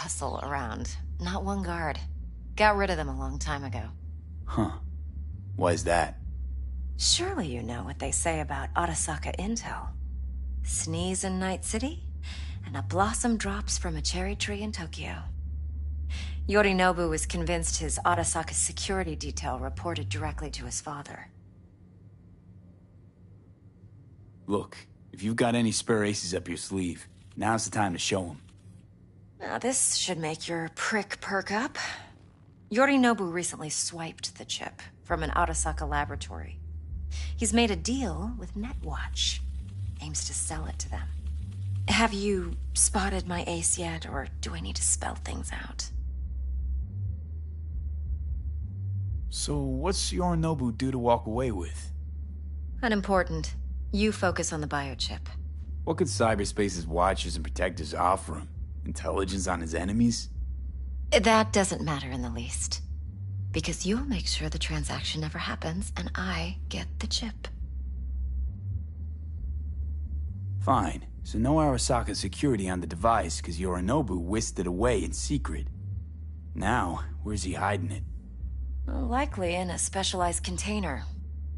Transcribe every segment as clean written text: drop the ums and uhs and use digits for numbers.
hustle around. Not one guard. Got rid of them a long time ago. Huh. Why is that? Surely you know what they say about Arasaka intel. Sneeze in Night City, and a blossom drops from a cherry tree in Tokyo. Yorinobu was convinced his Arasaka security detail reported directly to his father. Look, if you've got any spare aces up your sleeve, now's the time to show them. Now this should make your prick perk up. Yorinobu recently swiped the chip from an Arasaka laboratory. He's made a deal with Netwatch. Aims to sell it to them. Have you spotted my ace yet, or do I need to spell things out? So what's Yorinobu due to walk away with? Unimportant. You focus on the biochip. What could cyberspace's watchers and protectors offer him? Intelligence on his enemies? That doesn't matter in the least. Because you'll make sure the transaction never happens, and I get the chip. Fine. So no Arasaka security on the device because Yorinobu whisked it away in secret. Now, where's he hiding it? Likely in a specialized container.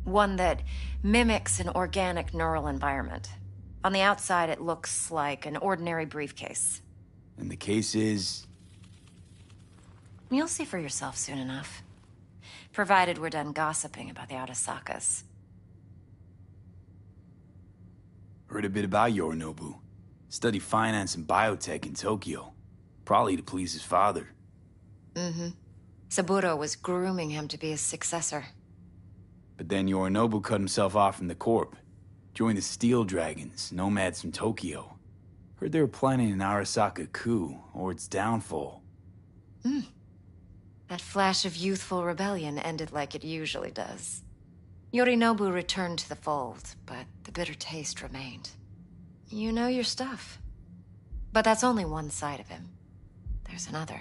One that mimics an organic neural environment. On the outside, it looks like an ordinary briefcase. And the case is... You'll see for yourself soon enough. Provided we're done gossiping about the Arasakas. Heard a bit about Yorinobu. Studied finance and biotech in Tokyo. Probably to please his father. Mm-hmm. Saburo was grooming him to be his successor. But then Yorinobu cut himself off from the Corp. Joined the Steel Dragons, nomads from Tokyo. Heard they were planning an Arasaka coup, or its downfall. That flash of youthful rebellion ended like it usually does. Yorinobu returned to the fold, but the bitter taste remained. You know your stuff. But that's only one side of him. There's another.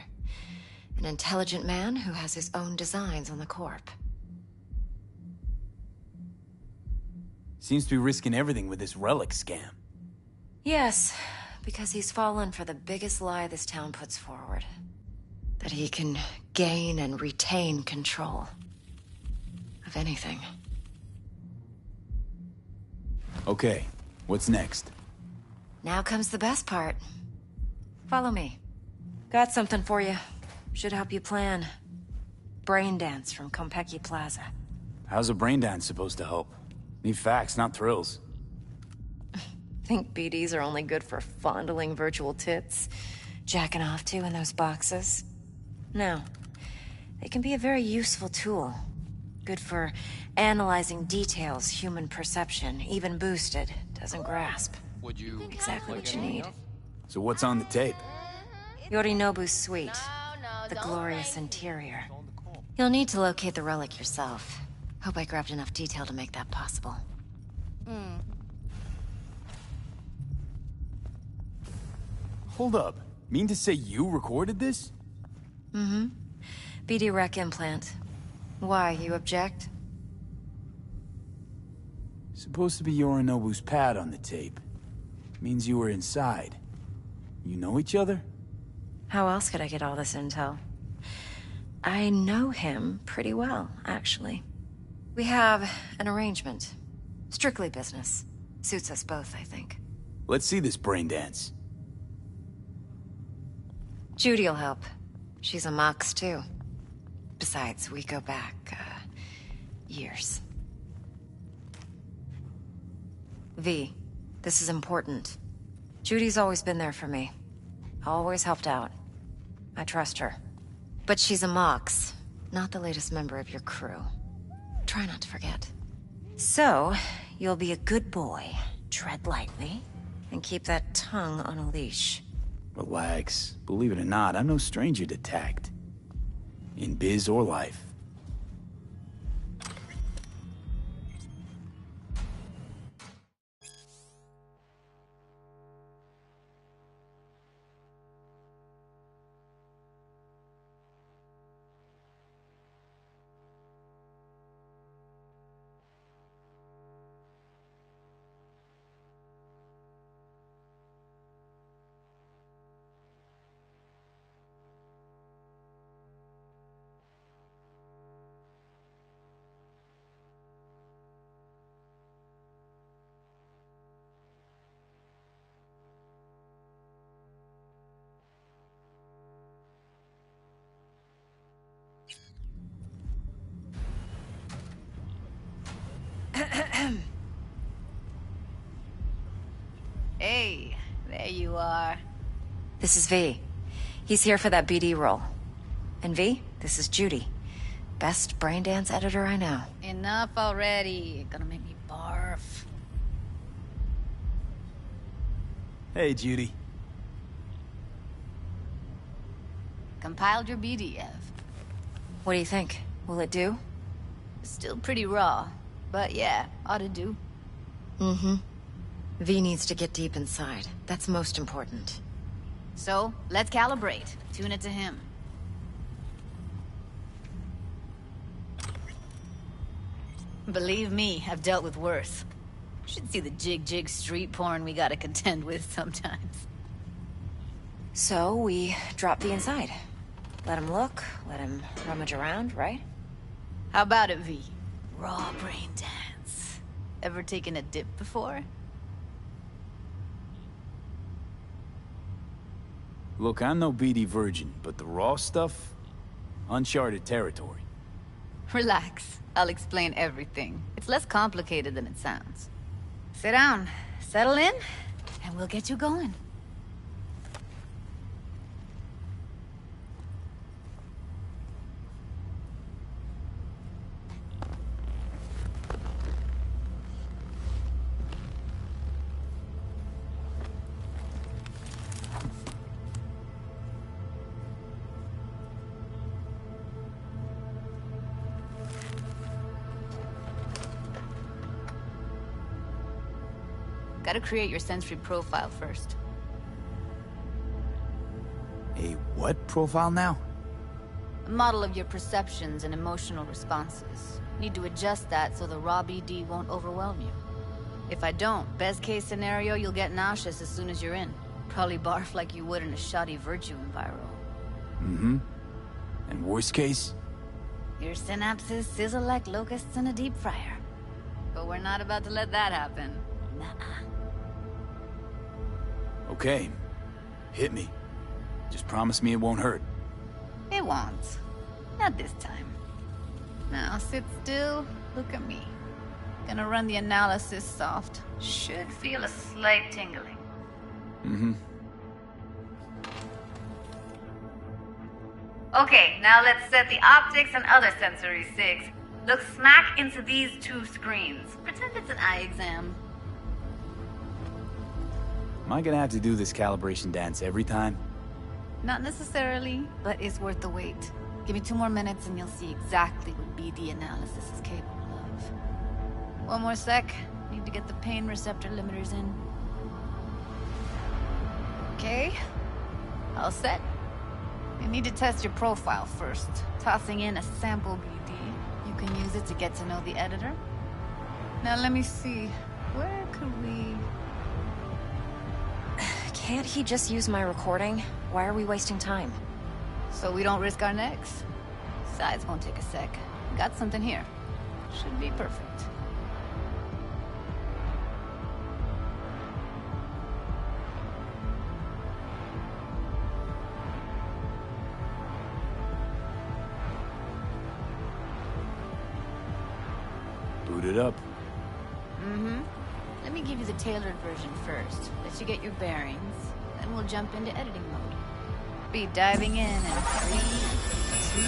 An intelligent man who has his own designs on the Corp. Seems to be risking everything with this relic scam. Yes, because he's fallen for the biggest lie this town puts forward. That he can gain and retain control of anything. Okay, what's next? Now comes the best part. Follow me. Got something for you. Should help you plan. Brain dance from Konpeki Plaza. How's a brain dance supposed to help? Need facts, not thrills. Think BDs are only good for fondling virtual tits? Jacking off to in those boxes? No. They can be a very useful tool. Good for analyzing details human perception, even boosted, doesn't grasp. Would you Exactly what you need. So what's on the tape? Yorinobu's suite. The glorious interior. You'll need to locate the relic yourself. Hope I grabbed enough detail to make that possible. Hold up. Mean to say you recorded this? BD Rec implant. Why, you object? Supposed to be Yorinobu's pad on the tape. Means you were inside. You know each other? How else could I get all this intel? I know him pretty well, actually. We have an arrangement. Strictly business. Suits us both, I think. Let's see this brain dance. Judy'll help. She's a Mox, too. Besides, we go back, years. V, this is important. Judy's always been there for me. Always helped out. I trust her. But she's a Mox, not the latest member of your crew. Try not to forget. So, you'll be a good boy, tread lightly, and keep that tongue on a leash. Relax. Believe it or not, I'm no stranger to tact. In biz or life. Hey, there you are. This is V. He's here for that BD role. And V, this is Judy. Best braindance editor I know. Enough already. Gonna make me barf. Hey, Judy. Compiled your BDF. What do you think? Will it do? Still pretty raw, but yeah, ought to do. Mm-hmm. V needs to get deep inside. That's most important. So, let's calibrate. Tune it to him. Believe me, I've dealt with worse. You should see the jig street porn we gotta contend with sometimes. So, we drop V inside. Let him look, let him rummage around, right? How about it, V? Raw brain dance. Ever taken a dip before? Look, I'm no BD virgin, but the raw stuff? Uncharted territory. Relax. I'll explain everything. It's less complicated than it sounds. Sit down, settle in, and we'll get you going. Gotta create your sensory profile first. A what profile now? A model of your perceptions and emotional responses. Need to adjust that so the raw BD won't overwhelm you. If I don't, best case scenario, you'll get nauseous as soon as you're in. Probably barf like you would in a shoddy Virtue enviro. Mm-hmm. And worst case? Your synapses sizzle like locusts in a deep fryer. But we're not about to let that happen. Nuh-uh. Okay. Hit me. Just promise me it won't hurt. It won't. Not this time. Now sit still, look at me. Gonna run the analysis soft. Should feel a slight tingling. Mm-hmm. Okay, now let's set the optics and other sensory sigs. Look smack into these two screens. Pretend it's an eye exam. Am I gonna have to do this calibration dance every time? Not necessarily, but it's worth the wait. Give me 2 more minutes and you'll see exactly what BD analysis is capable of. 1 more sec. Need to get the pain receptor limiters in. Okay. All set. You need to test your profile first. Tossing in a sample BD. You can use it to get to know the editor. Now let me see. Where could we... Can't he just use my recording? Why are we wasting time? So we don't risk our necks? Besides, won't take a sec. Got something here. Should be perfect. Boot it up. Mm-hmm. Let me give you the tailored version first. Let you get your bearings. Then we'll jump into editing mode. Be diving in 3, 2,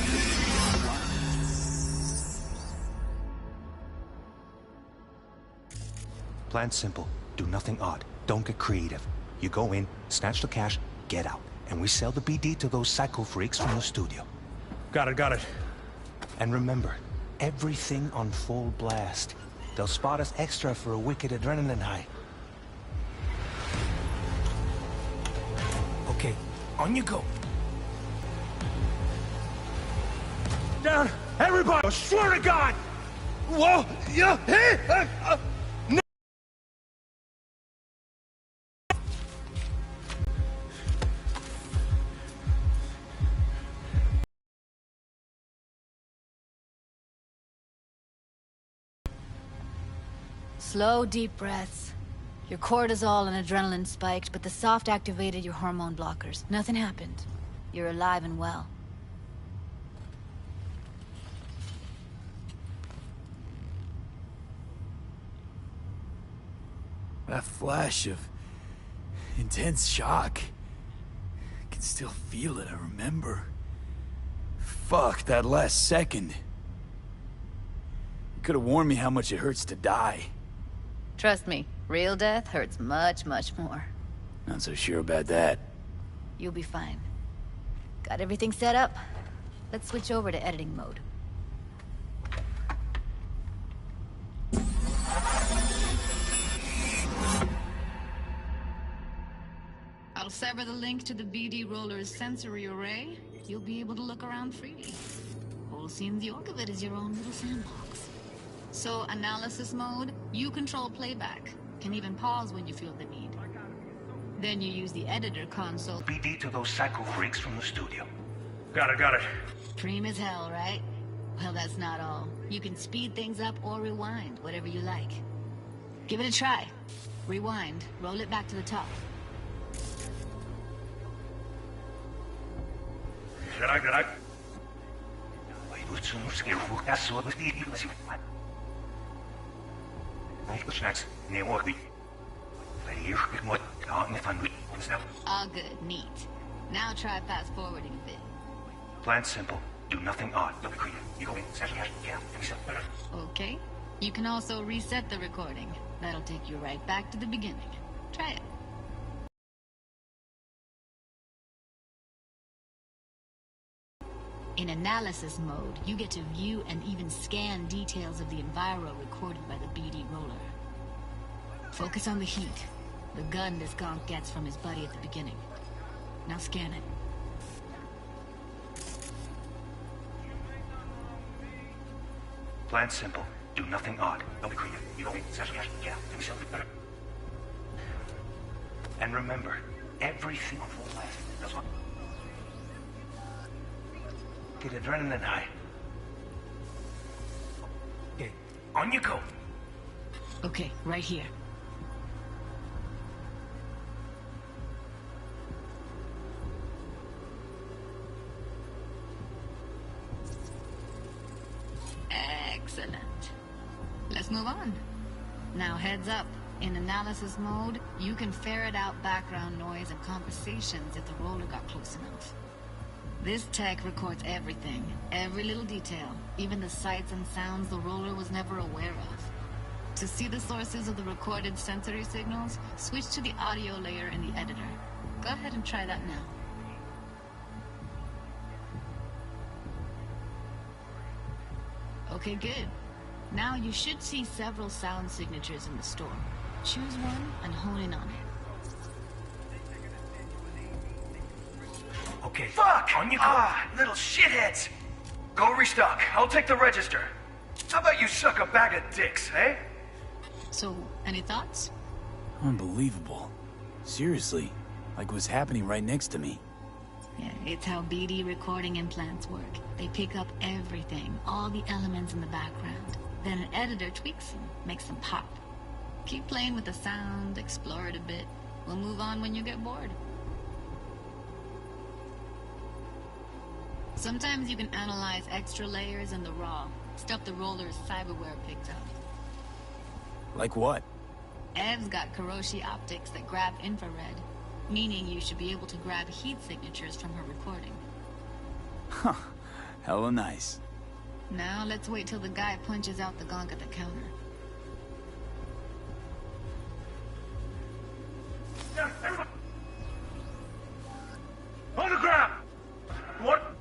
1. Plan simple. Do nothing odd. Don't get creative. You go in, snatch the cash, get out. And we sell the BD to those psycho freaks from the studio. Got it. And remember, everything on full blast. They'll spot us extra for a wicked adrenaline high. Okay, on you go. Down! Everybody! I swear to God! Whoa! Yeah! Hey! No. Slow, deep breaths. Your cortisol and adrenaline spiked, but the soft activated your hormone blockers. Nothing happened. You're alive and well. That flash of intense shock. I can still feel it, I remember. Fuck, that last second. You could have warned me how much it hurts to die. Trust me, real death hurts much, much more. Not so sure about that. You'll be fine. Got everything set up? Let's switch over to editing mode. I'll sever the link to the BD Roller's sensory array. You'll be able to look around freely. Whole scene's York of it is your own little sandbox. So, analysis mode, you control playback. Can even pause when you feel the need. Then you use the editor console. BD to those psycho freaks from the studio. Got it. Preem as hell, right? Well, that's not all. You can speed things up or rewind, whatever you like. Give it a try. Rewind, roll it back to the top. Good. All good, neat. Now try fast forwarding a bit. Plan simple. Do nothing odd. Don't be creative. You go in, set cash, Okay. You can also reset the recording. That'll take you right back to the beginning. Try it. In analysis mode, you get to view and even scan details of the enviro recorded by the BD Roller. Focus on the heat, the gun this gonk gets from his buddy at the beginning. Now scan it. Plan simple. Do nothing odd. Don't be creative. You go in, set cash, and remember, everything will last. That's what. Get adrenaline high. Okay, on you go. Okay, right here. Excellent. Let's move on. Now heads up. In analysis mode, you can ferret out background noise and conversations if the roller got close enough. This tech records everything, every little detail, even the sights and sounds the roller was never aware of. To see the sources of the recorded sensory signals, switch to the audio layer in the editor. Go ahead and try that now. Okay, good. Now you should see several sound signatures in the store. Choose one and hone in on it. Okay. Fuck! On you go. Little shitheads! Go restock. I'll take the register. How about you suck a bag of dicks, eh? So, any thoughts? Unbelievable. Seriously, like what's happening right next to me. Yeah, it's how BD recording implants work. They pick up everything, all the elements in the background. Then an editor tweaks them, makes them pop. Keep playing with the sound, explore it a bit. We'll move on when you get bored. Sometimes you can analyze extra layers in the raw, stuff the roller's cyberware picked up. Like what? Ev's got Kiroshi optics that grab infrared, meaning you should be able to grab heat signatures from her recording. Huh. Hella nice. Now let's wait till the guy punches out the gonk at the counter. On the ground! What?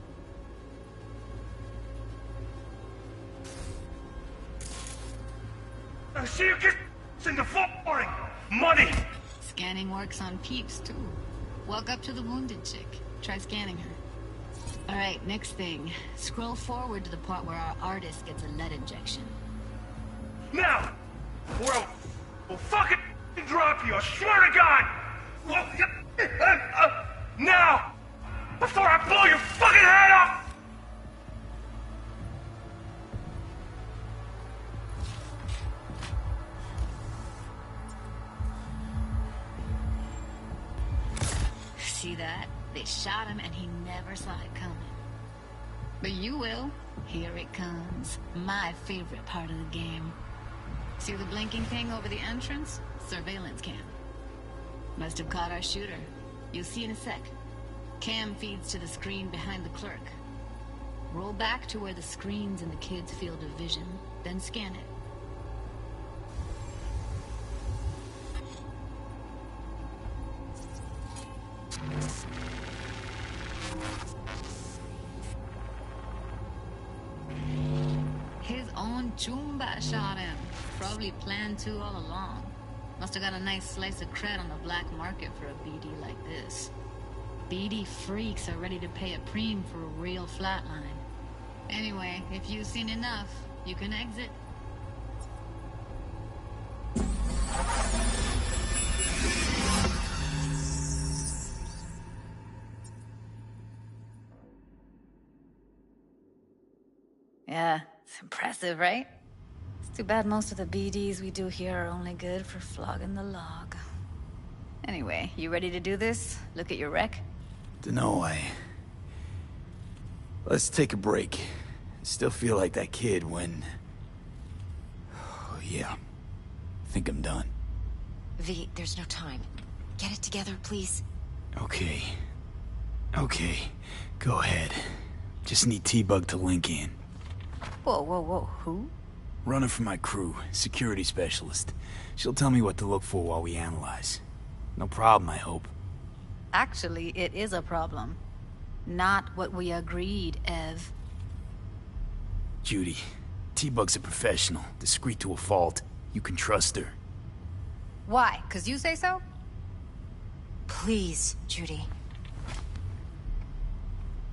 I see you get in the flooring! Money! Scanning works on peeps, too. Walk up to the wounded chick. Try scanning her. Alright, next thing. Scroll forward to the part where our artist gets a lead injection. Now! Or I'll fucking drop you, I swear to God! Now! Before I blow your fucking head off! See that? They shot him and he never saw it coming. But you will. Here it comes. My favorite part of the game. See the blinking thing over the entrance? Surveillance cam. Must have caught our shooter. You'll see in a sec. Cam feeds to the screen behind the clerk. Roll back to where the screen's in the kid's field of vision, then scan it. His own Chumba shot him. Probably planned to all along. Must have got a nice slice of cred on the black market for a BD like this. BD freaks are ready to pay a preem for a real flatline. Anyway, if you've seen enough, you can exit. Yeah, it's impressive, right? It's too bad most of the BDs we do here are only good for flogging the log. Anyway, you ready to do this? Look at your rec? Dunno, Let's take a break. I still feel like that kid when... Oh, yeah. I think I'm done. V, there's no time. Get it together, please. Okay. Okay. Go ahead. Just need T-Bug to link in. Whoa, whoa, whoa, who? Runner for my crew, security specialist. She'll tell me what to look for while we analyze. No problem, I hope. Actually, it is a problem. Not what we agreed, Ev. Judy, T-Bug's a professional, discreet to a fault. You can trust her. Why? 'Cause you say so? Please, Judy.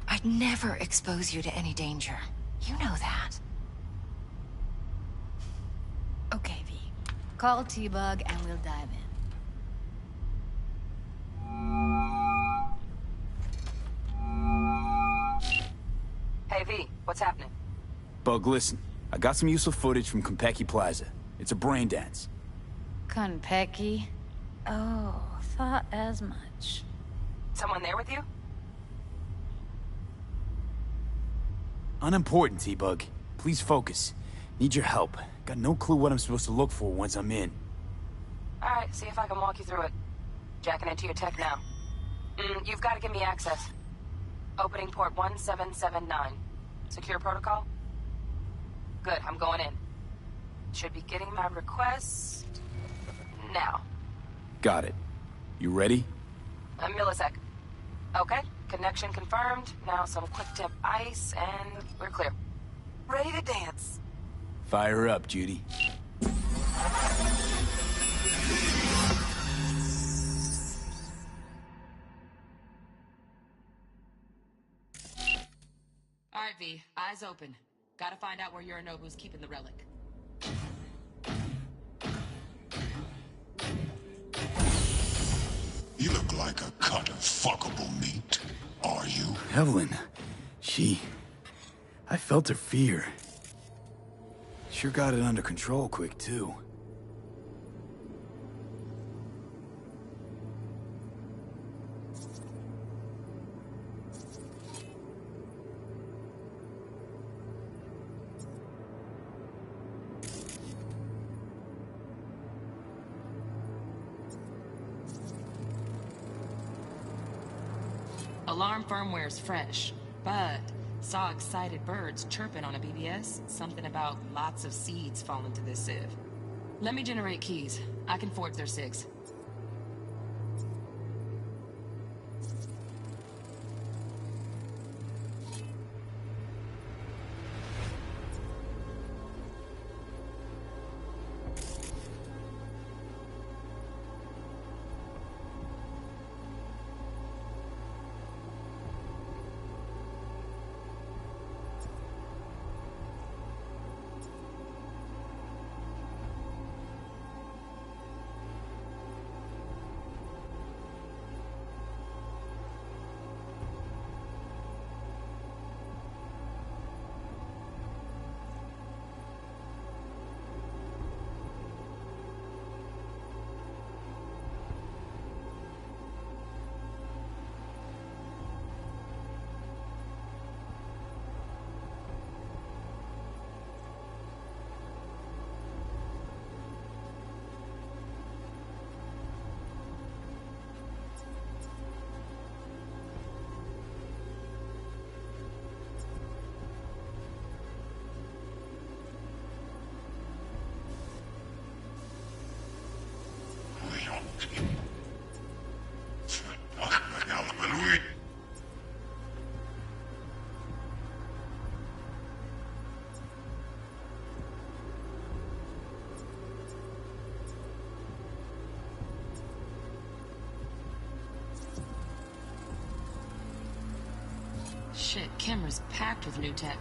I'd never expose you to any danger. You know that. Okay, V. Call T-Bug and we'll dive in. Hey, V, what's happening? Bug, listen. I got some useful footage from Konpeki Plaza. It's a brain dance. Konpeki? Oh, thought as much. Someone there with you? Unimportant, T-Bug. Please focus. Need your help. Got no clue what I'm supposed to look for once I'm in. Alright, see if I can walk you through it. Jacking into your tech now. You've got to give me access. Opening port 1779. Secure protocol? Good, I'm going in. Should be getting my request... now. Got it. You ready? A millisec. Okay, connection confirmed. Now some quick tip ice, and we're clear. Ready to dance. Fire her up, Judy. All right, V. Eyes open. Gotta find out where Yorinobu's keeping the relic. You look like a cut of fuckable meat. Are you? Evelyn, I felt her fear. Sure got it under control quick, too. Alarm firmware's fresh, but saw excited birds chirping on a BBS. Something about lots of seeds falling to this sieve. Let me generate keys. I can forge their SIGs. Shit, camera's packed with new tech.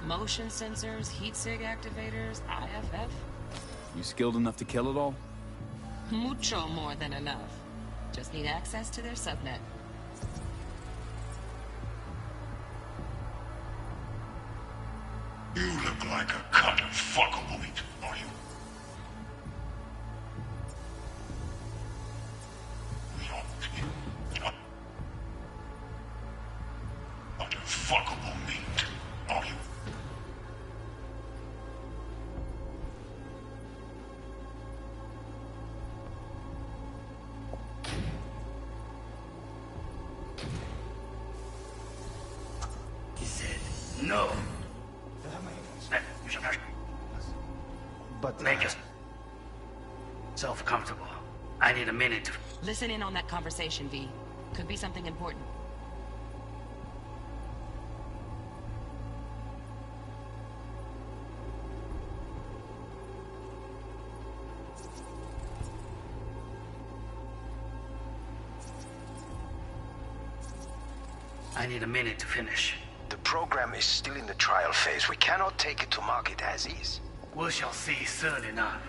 Motion sensors, heat sig activators, IFF. You skilled enough to kill it all? Mucho more than enough. Just need access to their subnet. You look like a cut of fuckable meat, are you? Cut of fuckable meat, are you? He said no. But... Make yourself comfortable. I need a minute to... Listen in on that conversation, V. Could be something important. I need a minute to finish. The program is still in the trial phase. We cannot take it to market as is. We shall see soon enough.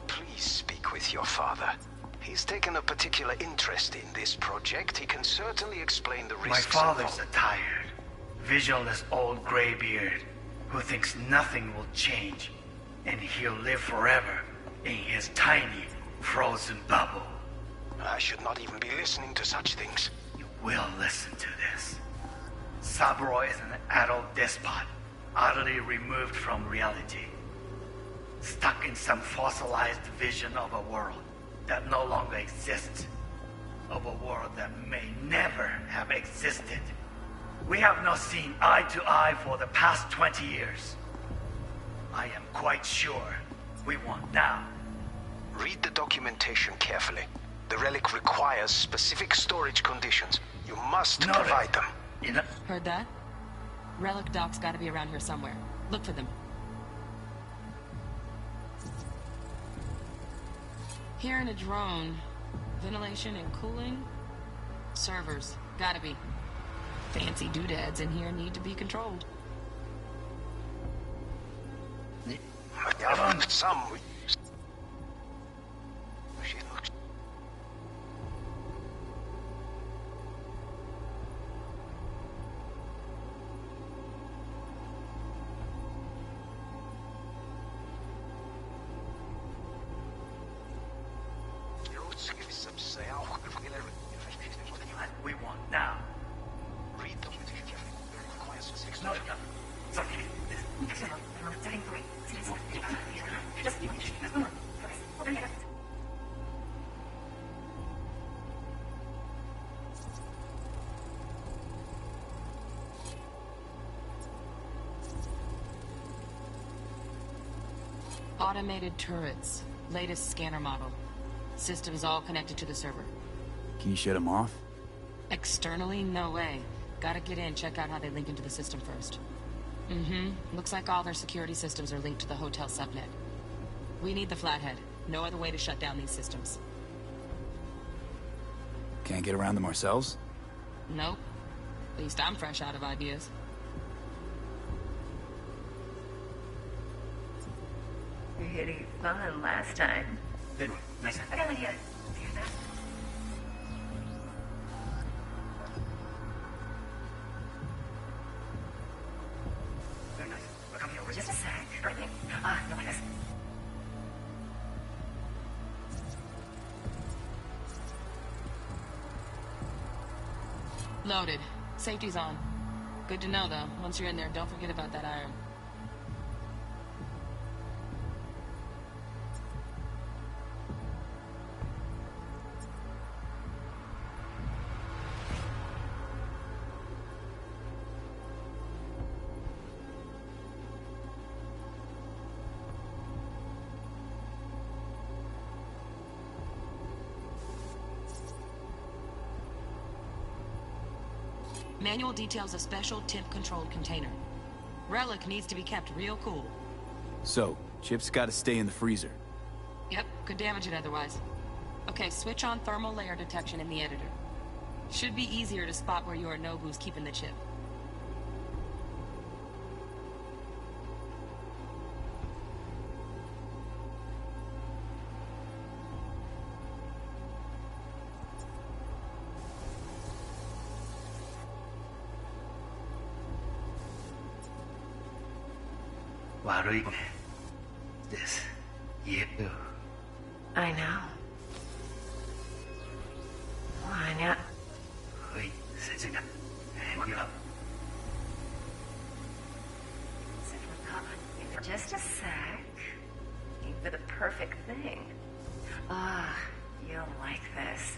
Please speak with your father. He's taken a particular interest in this project. He can certainly explain the risks. My father's a tired, visionless old graybeard who thinks nothing will change, and he'll live forever in his tiny, frozen bubble. I should not even be listening to such things. You will listen to this. Saburo is an adult despot, utterly removed from reality. Stuck in some fossilized vision of a world that no longer exists. Of a world that may never have existed. We have not seen eye to eye for the past 20 years. I am quite sure we want now. Read the documentation carefully. The relic requires specific storage conditions. You must provide them. Heard that? Relic doc's gotta be around here somewhere. Look for them. Here in a drone. Ventilation and cooling? Servers. Gotta be. Fancy doodads in here need to be controlled. Some... We want now. Read documentation carefully. It requires specific No, storage. Automated turrets. Latest scanner model. Systems all connected to the server. Can you shut them off? Externally, no way. Gotta get in, check out how they link into the system first. Looks like all their security systems are linked to the hotel subnet. We need the Flathead. No other way to shut down these systems. Can't get around them ourselves? Nope. At least I'm fresh out of ideas. Really fun last time. Good one. Nice. I got an idea. Very nice. We're coming over. Just a sec. Right there. Ah, no, like this. Loaded. Safety's on. Good to know, though. Once you're in there, don't forget about that iron. Manual details a special temp-controlled container. Relic needs to be kept real cool. So, Chip's gotta stay in the freezer. Yep, could damage it otherwise. Okay, switch on thermal layer detection in the editor. Should be easier to spot where Yorinobu's keeping the chip. Warui. This, you. I know. Wanya. Hui, Sejiga. Hang up. Just a sec. Looking for the perfect thing. Ah, you'll like this.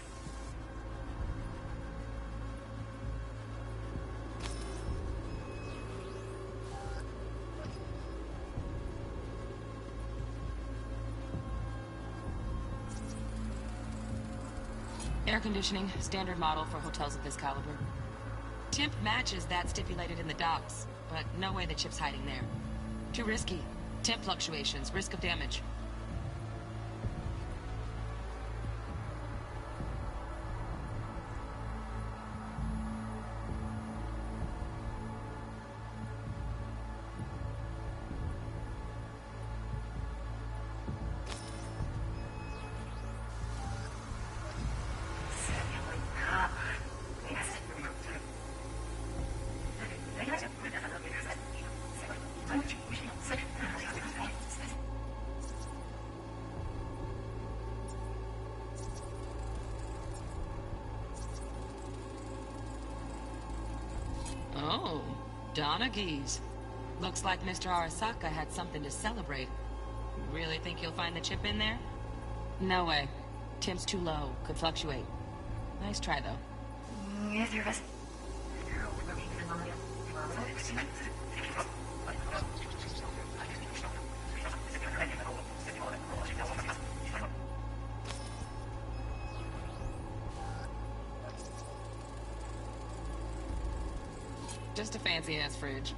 Air conditioning, standard model for hotels of this caliber. Temp matches that stipulated in the docs, but no way the chip's hiding there. Too risky. Temp fluctuations, risk of damage. Oh, Donaghy's. Looks like Mr. Arasaka had something to celebrate. Really think you'll find the chip in there? No way. Temp's too low. Could fluctuate. Nice try, though. Just a fancy-ass fridge.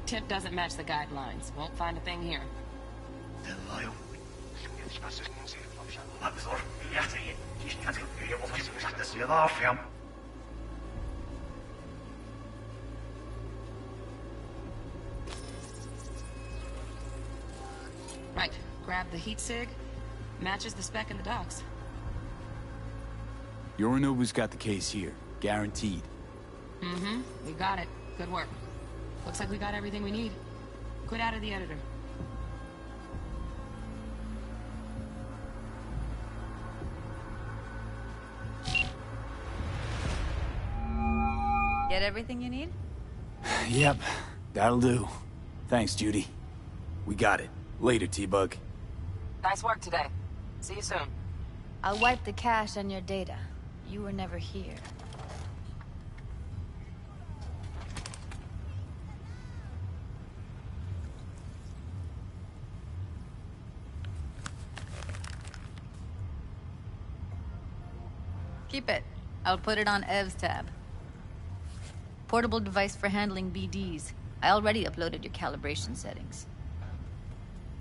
Temp doesn't match the guidelines. Won't find a thing here. Right. Grab the heat sig. Matches the spec in the docs. Yorinobu's got the case here. Guaranteed. Mm-hmm. We got it. Good work. Looks like we got everything we need. Quit out of the editor. Get everything you need? Yep, that'll do. Thanks, Judy. We got it. Later, T-Bug. Nice work today. See you soon. I'll wipe the cache on your data. You were never here. Keep it. I'll put it on Ev's tab. Portable device for handling BDs. I already uploaded your calibration settings.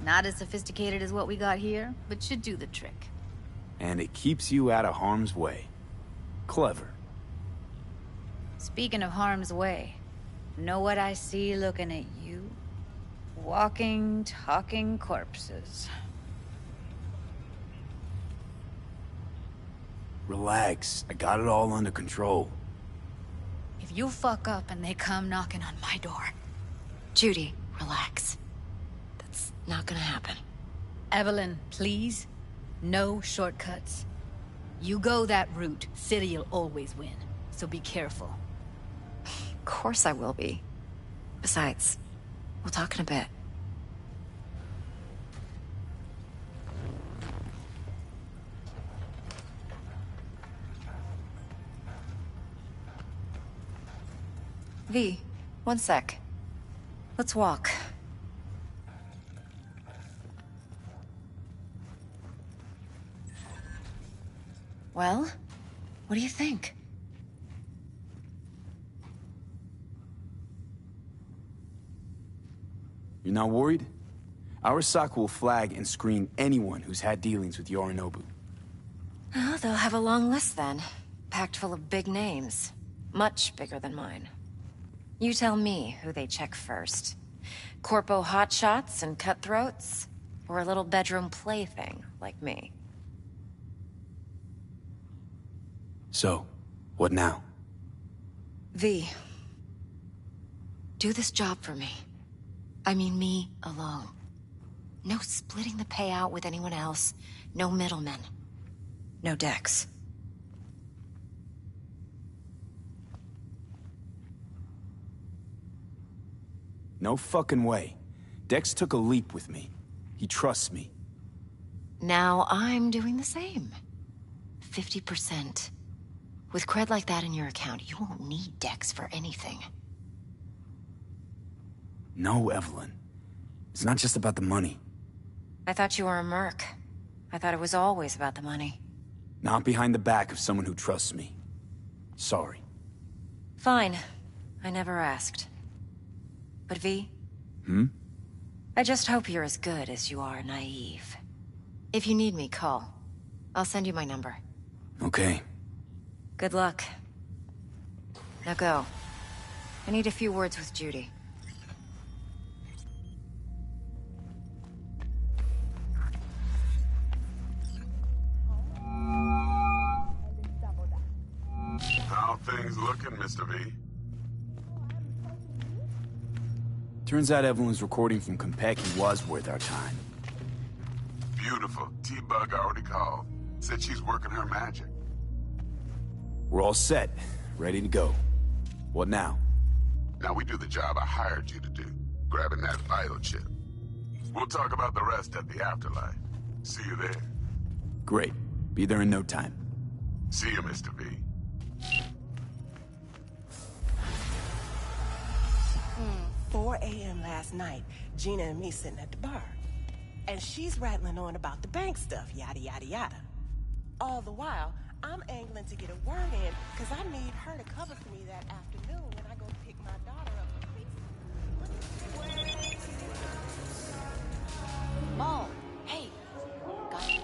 Not as sophisticated as what we got here, but should do the trick. And it keeps you out of harm's way. Clever. Speaking of harm's way, know what I see looking at you? Walking, talking corpses. Relax. I got it all under control. If you fuck up and they come knocking on my door... Judy, relax. That's not gonna happen. Evelyn, please. No shortcuts. You go that route, City'll always win. So be careful. Of course I will be. Besides, we'll talk in a bit. V, one sec. Let's walk. Well, what do you think? You're not worried? Arasaka will flag and screen anyone who's had dealings with Yorinobu. Oh, they'll have a long list then. Packed full of big names. Much bigger than mine. You tell me who they check first. Corpo hotshots and cutthroats? Or a little bedroom plaything like me? So, what now? V. Do this job for me. I mean me alone. No splitting the payout with anyone else. No middlemen. No Dex. No fucking way. Dex took a leap with me. He trusts me. Now I'm doing the same. 50%. With cred like that in your account, you won't need Dex for anything. No, Evelyn. It's not just about the money. I thought you were a merc. I thought it was always about the money. Not behind the back of someone who trusts me. Sorry. Fine. I never asked. But V? I just hope you're as good as you are naive. If you need me, call. I'll send you my number. Okay. Good luck. Now go. I need a few words with Judy. How things looking, Mr. V? Turns out Evelyn's recording from Konpeki was worth our time. Beautiful. T-Bug already called. Said she's working her magic. We're all set. Ready to go. What now? Now we do the job I hired you to do. Grabbing that vital chip. We'll talk about the rest at the afterlife. See you there. Great. Be there in no time. See you, Mr. V. 4 a.m. last night, Gina and me sitting at the bar. And she's rattling on about the bank stuff, yada, yada, yada. All the while, I'm angling to get a word in, because I need her to cover for me that afternoon when I go pick my daughter up from preschool. Mom, hey. Got it.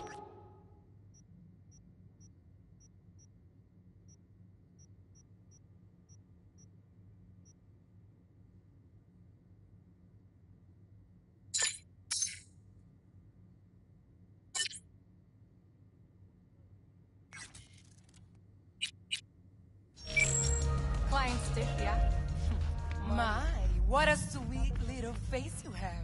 Flying stick, yeah? My, what a sweet little face you have.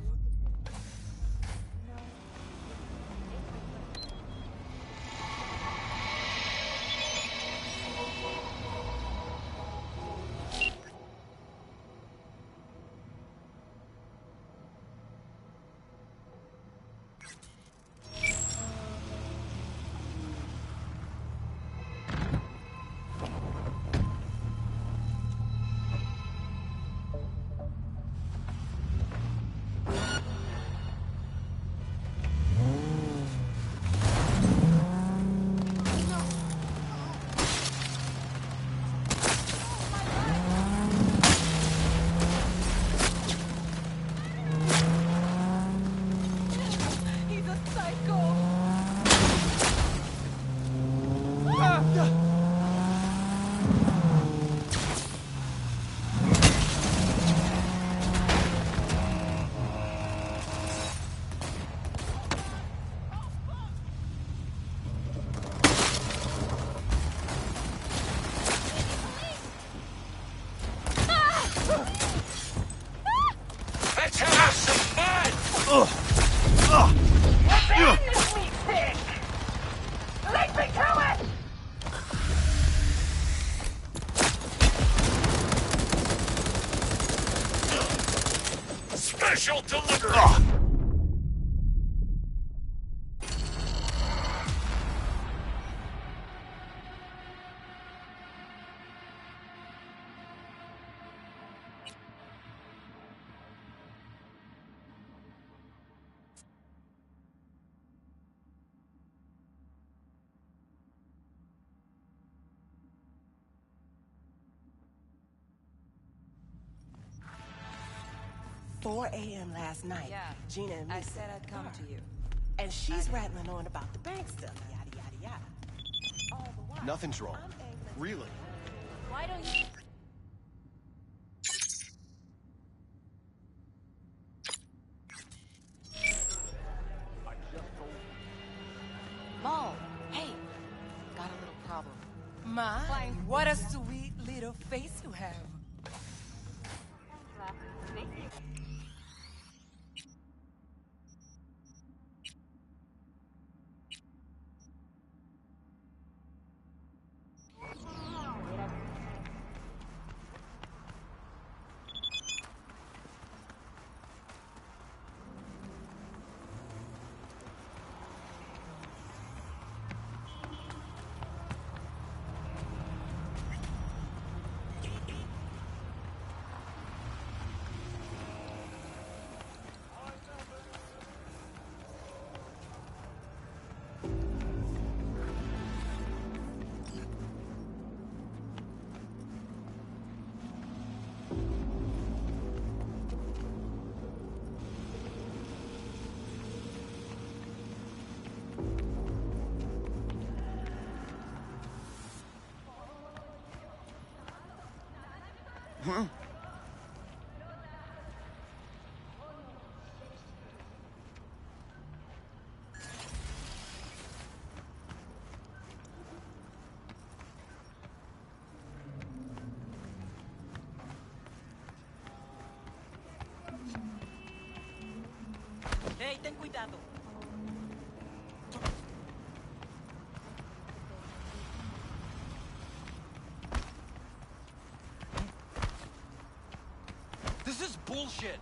Special delivery! Last night, Yeah, Gina and me I sat said at I'd the come bar. to you. And she's rattling on about the bank stuff, yada, yada, yada. All the while, Nothing's wrong. I'm angling to Really. Why don't you... Mom, hey. Got a little problem. My, what a sweet little face you have. Hey, ten cuidado. This is bullshit.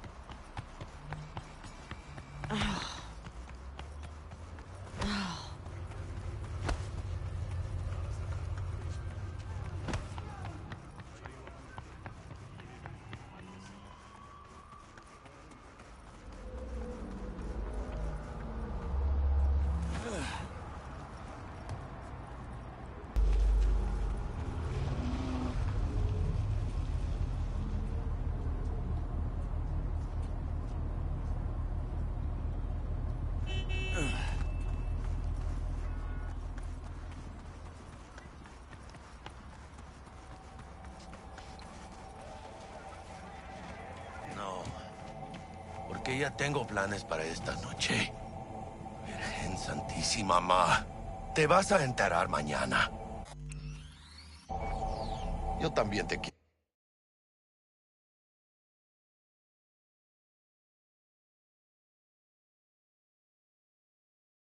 No, porque ya tengo planes para esta noche. Virgen Santísima, Ma. Te vas a enterar mañana. Yo también te quiero.